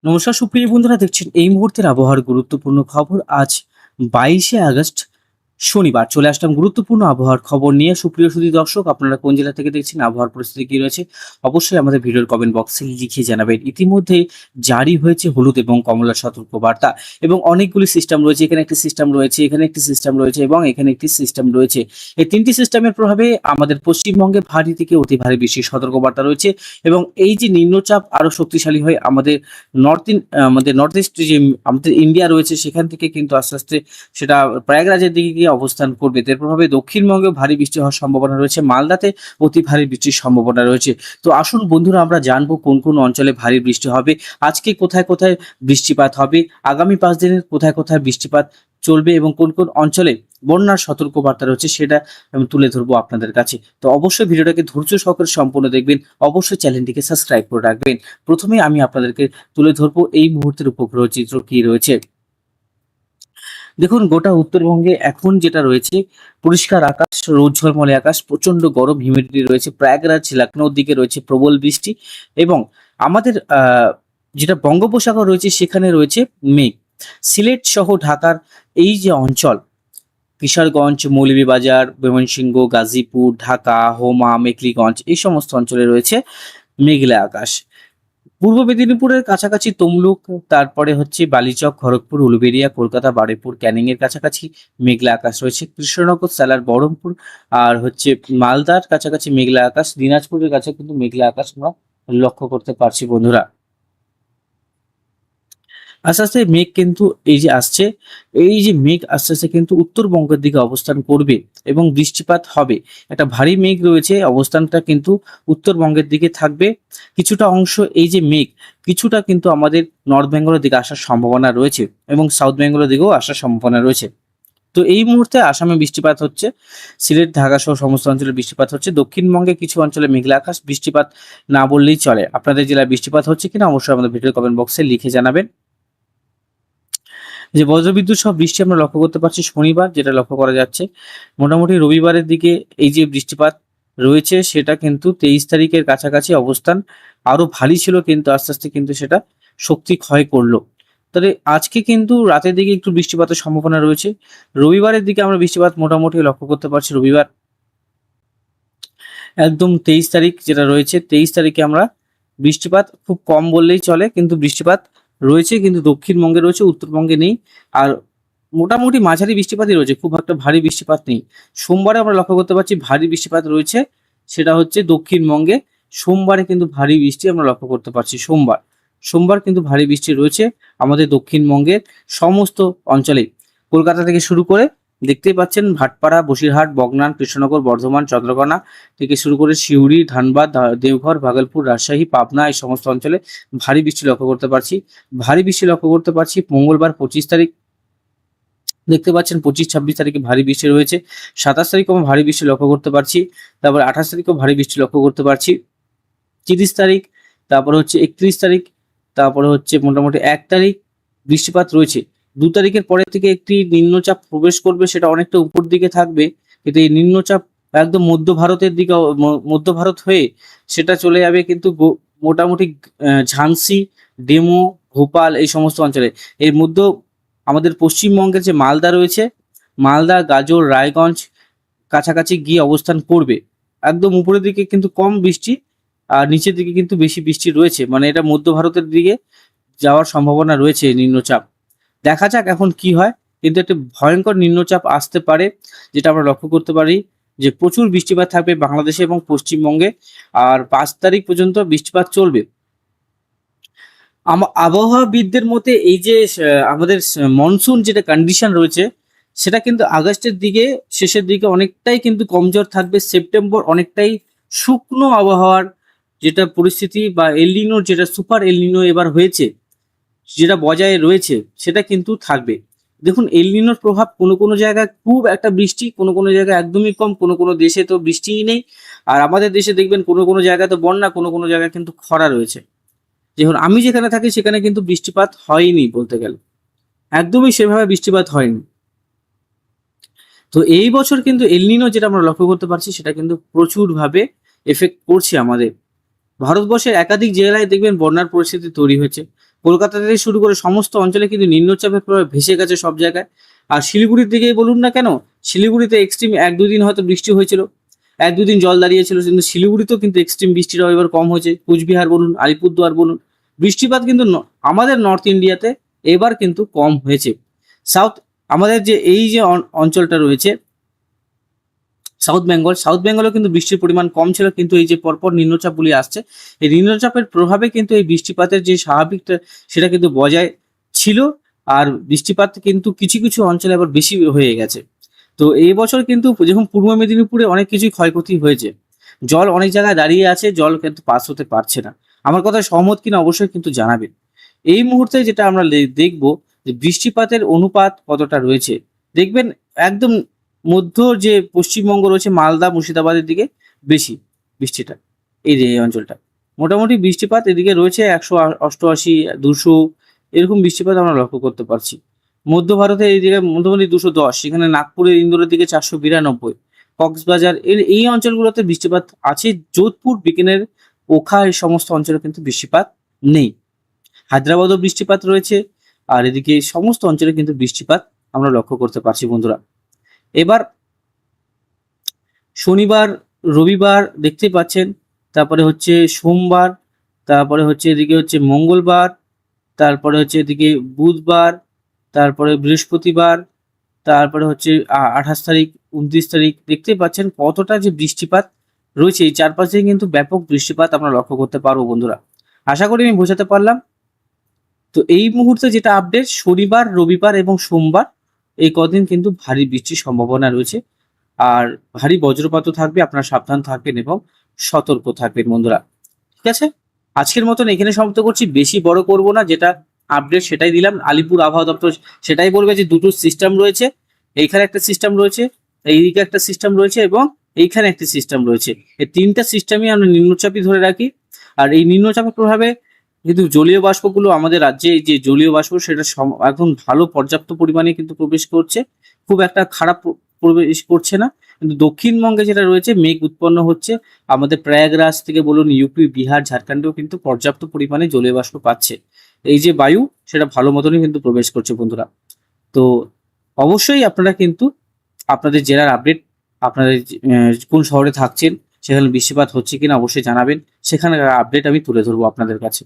নমস্কার সুপ্রিয় বন্ধুরা, দেখছেন এই মুহূর্তের আবহাওয়ার গুরুত্বপূর্ণ খবর। আজ 22শে আগস্ট শনিবার চলে আসলাম গুরুত্বপূর্ণ আবহাওয়ার খবর নিয়ে। সুপ্রিয় সুধী দর্শক, আপনারা কোন জেলা থেকে দেখছেন, আবহাওয়ার পরিস্থিতি কি রয়েছে, অবশ্যই আমাদের ভিডিওর কমেন্ট বক্সে লিখে জানাবেন। ইতিমধ্যে জারি হয়েছে হলুদ এবং কমলা সতর্ক বার্তা এবং অনেকগুলি সিস্টেম রয়েছে। এখানে একটি সিস্টেম রয়েছে, এখানে একটি সিস্টেম রয়েছে এবং এখানে একটি সিস্টেম রয়েছে। এই তিনটি সিস্টেমের প্রভাবে আমাদের পশ্চিমবঙ্গে ভারী থেকে অতি ভারী বৃষ্টির সতর্কবার্তা রয়েছে এবং এই যে নিম্নচাপ আরো শক্তিশালী হয়ে আমাদের নর্থ ইস্ট যে আমাদের ইন্ডিয়া রয়েছে সেখান থেকে কিন্তু আস্তে আস্তে সেটা প্রয়াগরাজের দিকে গিয়ে অবস্থান করবে। এর প্রভাবে দক্ষিণবঙ্গে ভারী বৃষ্টি হওয়ার সম্ভাবনা রয়েছে, মালদাতে অতি ভারী বৃষ্টির সম্ভাবনা রয়েছে। তো আসুন বন্ধুরা, আমরা জানবো কোন কোন অঞ্চলে ভারী বৃষ্টি হবে, আজকে কোথায় কোথায় বৃষ্টিপাত হবে, আগামী 5 দিনের কোথায় কোথায় বৃষ্টিপাত চলবে এবং কোন কোন অঞ্চলে বন্যার সতর্কবার্তা রয়েছে সেটা আমি তুলে ধরবো আপনাদের কাছে। তো অবশ্যই ভিডিওটাকে ধৈর্য সহকারে সম্পূর্ণ দেখবেন, অবশ্যই চ্যানেলটিকে সাবস্ক্রাইব করে রাখবেন। প্রথমে আমি আপনাদেরকে তুলে ধরবো এই মুহূর্তের উপগ্রহ চিত্র কি রয়েছে। দেখুন, গোটা উত্তরবঙ্গে এখন যেটা রয়েছে, পরিষ্কার আকাশ, রোদ ঝলমলে আকাশ, প্রচন্ড গরম, হিউমিডিটি রয়েছে। প্রয়াগরাজ লখনৌর দিকে রয়েছে প্রবল বৃষ্টি এবং আমাদের যেটা বঙ্গোপসাগর রয়েছে সেখানে রয়েছে মেঘ। সিলেট সহ ঢাকার এই যে অঞ্চল, কিশোরগঞ্জ, মৌলভীবাজার, ময়মনসিংহ, গাজীপুর, ঢাকা, হোমা, মেখলিগঞ্জ, এই সমস্ত অঞ্চলে রয়েছে মেঘলা আকাশ। পূর্ব মেদিনীপুরের কাছাকাছি তমলুক, তারপরে হচ্ছে বালিচক, খড়গপুর, উলুবেড়িয়া, কলকাতা, বারুইপুর, ক্যানিং এর কাছাকাছি মেঘলা আকাশ রয়েছে। কৃষ্ণনগর, সালার, বহরমপুর আর হচ্ছে মালদার কাছাকাছি মেঘলা আকাশ। দিনাজপুরের কাছে কিন্তু মেঘলা আকাশ আমরা লক্ষ্য করতে পারছি বন্ধুরা। আস্তে আস্তে মেঘ কিন্তু এই যে আসছে, এই যে মেঘ আস্তে আস্তে কিন্তু উত্তরবঙ্গের দিকে অবস্থান করবে এবং বৃষ্টিপাত হবে। একটা ভারী মেঘ রয়েছে, অবস্থানটা কিন্তু উত্তরবঙ্গের দিকে থাকবে। কিছুটা অংশ এই যে মেঘ কিছুটা কিন্তু আমাদের নর্থ বেঙ্গলের দিকে আসার সম্ভাবনা রয়েছে এবং সাউথ বেঙ্গলের দিকেও আসার সম্ভাবনা রয়েছে। তো এই মুহূর্তে আসামে বৃষ্টিপাত হচ্ছে, সিলেট, ঢাকা সহ সমস্ত অঞ্চলে বৃষ্টিপাত হচ্ছে। দক্ষিণবঙ্গে কিছু অঞ্চলে মেঘলা আকাশ, বৃষ্টিপাত না বললেই চলে। আপনাদের জেলায় বৃষ্টিপাত হচ্ছে কিনা অবশ্যই আমাদের ভিডিও কমেন্ট বক্সে লিখে জানাবেন। যে বজ্রবিদ্যুৎ সহ বৃষ্টি আমরা লক্ষ্য করতে পারছি শনিবার, যেটা লক্ষ্য করা যাচ্ছে। মোটামুটি রবিবারের দিকে এই যে বৃষ্টিপাত রয়েছে সেটা কিন্তু 23 তারিখের কাছাকাছি অবস্থান আরো ভারী ছিল, কিন্তু আস্তে আস্তে কিন্তু সেটা শক্তি ক্ষয় করলো। তবে আজকে কিন্তু রাতের দিকে একটু বৃষ্টিপাতের সম্ভাবনা রয়েছে। রবিবারের দিকে আমরা বৃষ্টিপাত মোটামুটি লক্ষ্য করতে পারছি। রবিবার একদম 23 তারিখ যেটা রয়েছে, 23 তারিখে আমরা বৃষ্টিপাত খুব কম বললেই চলে, কিন্তু বৃষ্টিপাত রয়েছে, কিন্তু দক্ষিণবঙ্গে রয়েছে, উত্তরবঙ্গে নেই। আর মোটামুটি মাঝারি বৃষ্টিপাতই রয়েছে, খুব একটা ভারী বৃষ্টিপাত নেই। সোমবারে আমরা লক্ষ্য করতে পারছি ভারী বৃষ্টিপাত রয়েছে, সেটা হচ্ছে দক্ষিণবঙ্গে। সোমবারে কিন্তু ভারী বৃষ্টি আমরা লক্ষ্য করতে পারছি। সোমবার কিন্তু ভারী বৃষ্টি রয়েছে আমাদের দক্ষিণবঙ্গের সমস্ত অঞ্চলেই। কলকাতা থেকে শুরু করে দেখতেই পাচ্ছেন ভাটপাড়া, বসিরহাট, বগনান, কৃষ্ণনগর, বর্ধমান, চন্দ্রকোনা থেকে শুরু করে সিউড়ি, ধানবাদ, দেওঘর, ভাগলপুর, রাজশাহী, পাবনা, এই সমস্ত অঞ্চলে ভারী বৃষ্টি লক্ষ্য করতে পারছি। ভারী বৃষ্টি লক্ষ্য করতে পারছি মঙ্গলবার 25 তারিখ, দেখতে পাচ্ছেন 25-26 তারিখে ভারী বৃষ্টি রয়েছে। 27 তারিখও ভারী বৃষ্টি লক্ষ্য করতে পারছি। তারপর 28 তারিখও ভারী বৃষ্টি লক্ষ্য করতে পারছি। 30 তারিখ, তারপরে হচ্ছে 31 তারিখ, তারপরে হচ্ছে মোটামুটি 1 তারিখ বৃষ্টিপাত রয়েছে। 2 তারিখের পরের থেকে একটি নিম্নচাপ প্রবেশ করবে, সেটা অনেকটা উপর দিকে থাকবে, কিন্তু এই নিম্নচাপ একদম মধ্য ভারতের দিকে মধ্য ভারত হয়ে সেটা চলে যাবে কিন্তু মোটামুটি ঝান্সি, ডেমো, ভোপাল, এই সমস্ত অঞ্চলে। এর মধ্যে আমাদের পশ্চিমবঙ্গের যে মালদা রয়েছে, মালদা, গাজল, রায়গঞ্জ কাছাকাছি গিয়ে অবস্থান করবে। একদম উপরের দিকে কিন্তু কম বৃষ্টি আর নিচের দিকে কিন্তু বেশি বৃষ্টি রয়েছে, মানে এটা মধ্য ভারতের দিকে যাওয়ার সম্ভাবনা রয়েছে নিম্নচাপ। দেখা যাক এখন কি হয়, কিন্তু একটা ভয়ঙ্কর নিম্নচাপ আসতে পারে, যেটা আমরা লক্ষ্য করতে পারি যে প্রচুর বৃষ্টিপাত থাকবে বাংলাদেশে এবং পশ্চিমবঙ্গে। আর 5 তারিখ পর্যন্ত বৃষ্টিপাত চলবে। আবহাওয়াবিদদের মতে এই যে আমাদের মনসুন যেটা কন্ডিশন রয়েছে সেটা কিন্তু আগস্টের দিকে শেষের দিকে অনেকটাই কিন্তু কমজোর থাকবে। সেপ্টেম্বর অনেকটাই শুকনো আবহাওয়ার যেটা পরিস্থিতি বা এলনিনোর যেটা সুপার এলনিনো এবার হয়েছে যেটা বজায় রয়েছে সেটা কিন্তু থাকবে। দেখুন, এলনিনোর প্রভাব কোনো কোনো জায়গায় খুব একটা বৃষ্টি, কোনো কোনো জায়গায় একদমই কম, কোনো কোনো দেশে তো বৃষ্টিই নেই। আর আমাদের দেশে দেখবেন কোনো কোনো জায়গায় তো বন্যা, কোনো কোনো জায়গায় কিন্তু খরা রয়েছে। দেখুন, আমি যেখানে থাকি সেখানে কিন্তু বৃষ্টিপাত হয়নি বলতে গেলে, একদমই সেভাবে বৃষ্টিপাত হয়নি। তো এই বছর কিন্তু এলনিনো যেটা আমরা লক্ষ্য করতে পারছি সেটা কিন্তু প্রচুরভাবে এফেক্ট করছে আমাদের ভারতবর্ষের একাধিক জেলায়। দেখবেন বন্যার পরিস্থিতি তৈরি হয়েছে। কলকাতা থেকে শুরু করে সমস্ত অঞ্চলে কিন্তু নিম্নচাপের প্রভাবে ভেসে গেছে সব জায়গায়। আর শিলিগুড়ির দিকেই বলুন না কেন, শিলিগুড়িতে এক্সট্রিম 1-2 দিন হয়তো বৃষ্টি হয়েছিল, 1-2 দিন জল দাঁড়িয়েছিল, কিন্তু শিলিগুড়িতেও কিন্তু এক্সট্রিম বৃষ্টিটা এবার কম হয়েছে। কুচবিহার বলুন, আলিপুরদুয়ার বলুন, বৃষ্টিপাত কিন্তু আমাদের নর্থ ইন্ডিয়াতে এবার কিন্তু কম হয়েছে। সাউথ, আমাদের যে এই যে অঞ্চলটা রয়েছে সাউথ বেঙ্গলেও কিন্তু বৃষ্টির পরিমাণ কম ছিল, কিন্তু এই যে পরপর নিম্নচাপগুলি আসছে, এই নিম্নচাপের প্রভাবে কিন্তু এই বৃষ্টিপাতের যে স্বাভাবিকটা সেটা কিন্তু বজায় ছিল। আর বৃষ্টিপাত কিন্তু কিছু কিছু অঞ্চলে আবার বেশি হয়ে গেছে। তো এই বছর কিন্তু যেরকম পূর্ব মেদিনীপুরে অনেক কিছুই ক্ষয়ক্ষতি হয়েছে, জল অনেক জায়গায় দাঁড়িয়ে আছে, জল কিন্তু পাস হতে পারছে না। আমার কথা সহমত কিনা অবশ্যই কিন্তু জানাবেন। এই মুহূর্তে যেটা আমরা দেখব যে বৃষ্টিপাতের অনুপাত কতটা রয়েছে। দেখবেন একদম মধ্য যে পশ্চিমবঙ্গ রয়েছে, মালদা মুর্শিদাবাদের দিকে বেশি বৃষ্টিটা, এই যে এই অঞ্চলটা মোটামুটি বৃষ্টিপাত এদিকে রয়েছে 188, 200 এরকম বৃষ্টিপাত আমরা লক্ষ্য করতে পারছি। মধ্য ভারতে এইদিকে মোটামুটি 210, এখানে নাগপুরের ইন্দোরের দিকে 492, কক্সবাজার এই অঞ্চলগুলোতে বৃষ্টিপাত আছে। যোধপুর, বিকানের, ওখা এই সমস্ত অঞ্চলে কিন্তু বৃষ্টিপাত নেই। হায়দ্রাবাদও বৃষ্টিপাত রয়েছে, আর এদিকে সমস্ত অঞ্চলে কিন্তু বৃষ্টিপাত আমরা লক্ষ্য করতে পারছি বন্ধুরা। এবার শনিবার, রবিবার দেখতে পাচ্ছেন, তারপরে হচ্ছে সোমবার, তারপরে হচ্ছে এদিকে হচ্ছে মঙ্গলবার, তারপরে হচ্ছে এদিকে বুধবার, তারপরে বৃহস্পতিবার, তারপরে হচ্ছে 28 তারিখ, 29 তারিখ দেখতে পাচ্ছেন কতটা যে বৃষ্টিপাত রয়েছে। এই 4-5 দিন কিন্তু ব্যাপক বৃষ্টিপাত আমরা লক্ষ্য করতে পারবো বন্ধুরা। আশা করি আমি বোঝাতে পারলাম। তো এই মুহূর্তে যেটা আপডেট, শনিবার, রবিবার এবং সোমবার এই কদিন কিন্তু ভারী বৃষ্টির সম্ভাবনা রয়েছে, আর ভারী বজ্রপাতও থাকবে। আপনারা সাবধান থাকবেন এবং সতর্ক থাকবেন বন্ধুরা। ঠিক আছে, আজকের মতন এখানে সমাপ্ত করছি, বেশি বড় করব না। যেটা আপডেট সেটাই দিলাম। আলিপুর আবহাওয়া দপ্তর সেটাই বলবে যে দুটো সিস্টেম রয়েছে, এইখানে একটা সিস্টেম রয়েছে, এইদিকে একটা সিস্টেম রয়েছে এবং এইখানে একটা সিস্টেম রয়েছে। এই তিনটা সিস্টেমই আমরা নিম্নচাপই ধরে রাখি। আর এই নিম্নচাপের প্রভাবে কিন্তু জলীয় বাষ্পগুলো আমাদের রাজ্যে, যে জলীয় বাষ্প সেটা এখন ভালো পর্যাপ্ত পরিমাণে কিন্তু প্রবেশ করছে, খুব একটা খারাপ প্রবেশ করছে না। কিন্তু দক্ষিণবঙ্গে যেটা রয়েছে, মেঘ উৎপন্ন হচ্ছে। আমাদের প্রয়াগরাজ থেকে বলুন, ইউপি, বিহার, ঝাড়খণ্ডেও কিন্তু পর্যাপ্ত পরিমাণে জলীয় বাষ্প পাচ্ছে। এই যে বায়ু, সেটা ভালো মতনই কিন্তু প্রবেশ করছে বন্ধুরা। তো অবশ্যই আপনারা কিন্তু আপনাদের জেলার আপডেট, আপনাদের কোন শহরে থাকছেন, সেখানে বৃষ্টিপাত হচ্ছে কিনা অবশ্যই জানাবেন। সেখানে আপডেট আমি তুলে ধরবো আপনাদের কাছে।